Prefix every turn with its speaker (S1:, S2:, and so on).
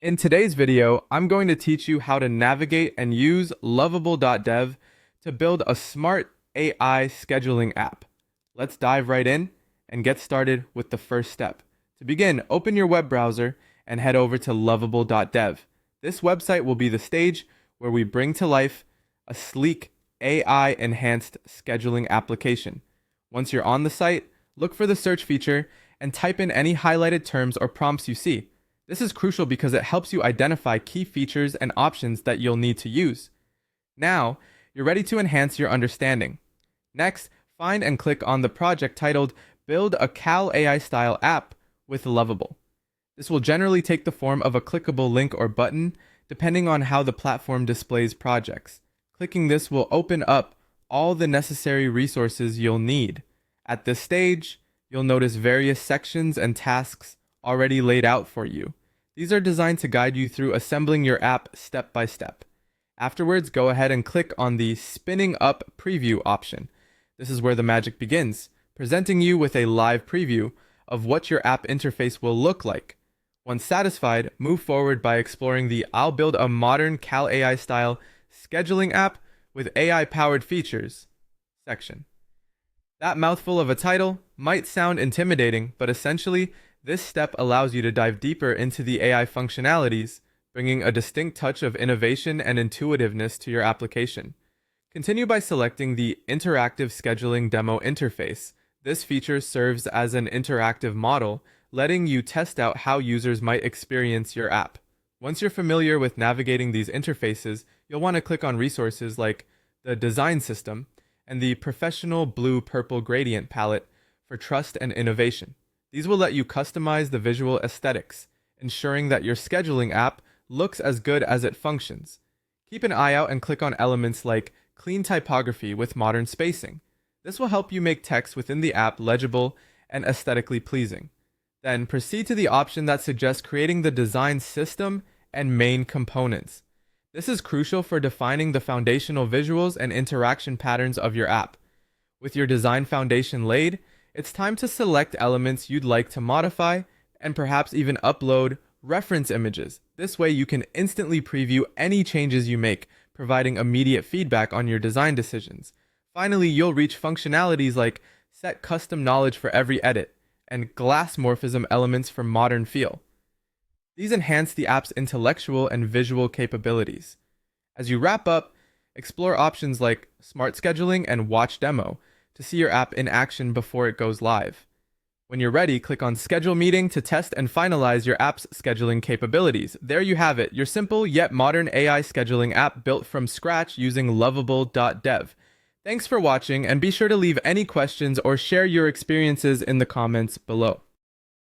S1: In today's video, I'm going to teach you how to navigate and use Lovable.dev to build a smart AI scheduling app. Let's dive right in and get started with the first step. To begin, open your web browser and head over to Lovable.dev. This website will be the stage where we bring to life a sleek AI-enhanced scheduling application. Once you're on the site, look for the search feature and type in any highlighted terms or prompts you see. This is crucial because it helps you identify key features and options that you'll need to use. Now, you're ready to enhance your understanding. Next, find and click on the project titled Build a Cal AI Style App with Lovable. This will generally take the form of a clickable link or button, depending on how the platform displays projects. Clicking this will open up all the necessary resources you'll need. At this stage, you'll notice various sections and tasks already laid out for you. These are designed to guide you through assembling your app step by step. Afterwards, go ahead and click on the Spinning Up Preview option. This is where the magic begins, presenting you with a live preview of what your app interface will look like. Once satisfied, move forward by exploring the I'll build a modern Cal AI style scheduling app with AI-powered features section. That mouthful of a title might sound intimidating, but essentially, this step allows you to dive deeper into the AI functionalities, bringing a distinct touch of innovation and intuitiveness to your application. Continue by selecting the Interactive Scheduling Demo interface. This feature serves as an interactive model, letting you test out how users might experience your app. Once you're familiar with navigating these interfaces, you'll want to click on resources like the Design System and the Professional Blue-Purple Gradient palette for trust and innovation. These will let you customize the visual aesthetics, ensuring that your scheduling app looks as good as it functions. Keep an eye out and click on elements like clean typography with modern spacing. This will help you make text within the app legible and aesthetically pleasing. Then proceed to the option that suggests creating the design system and main components. This is crucial for defining the foundational visuals and interaction patterns of your app. With your design foundation laid, it's time to select elements you'd like to modify and perhaps even upload reference images. This way you can instantly preview any changes you make, providing immediate feedback on your design decisions. Finally, you'll reach functionalities like set custom knowledge for every edit and glass morphism elements for modern feel. These enhance the app's intellectual and visual capabilities. As you wrap up, explore options like Smart Scheduling and Watch Demo to see your app in action before it goes live. When you're ready, click on Schedule Meeting to test and finalize your app's scheduling capabilities. There you have it, your simple yet modern AI scheduling app built from scratch using Lovable.dev. Thanks for watching, and be sure to leave any questions or share your experiences in the comments below.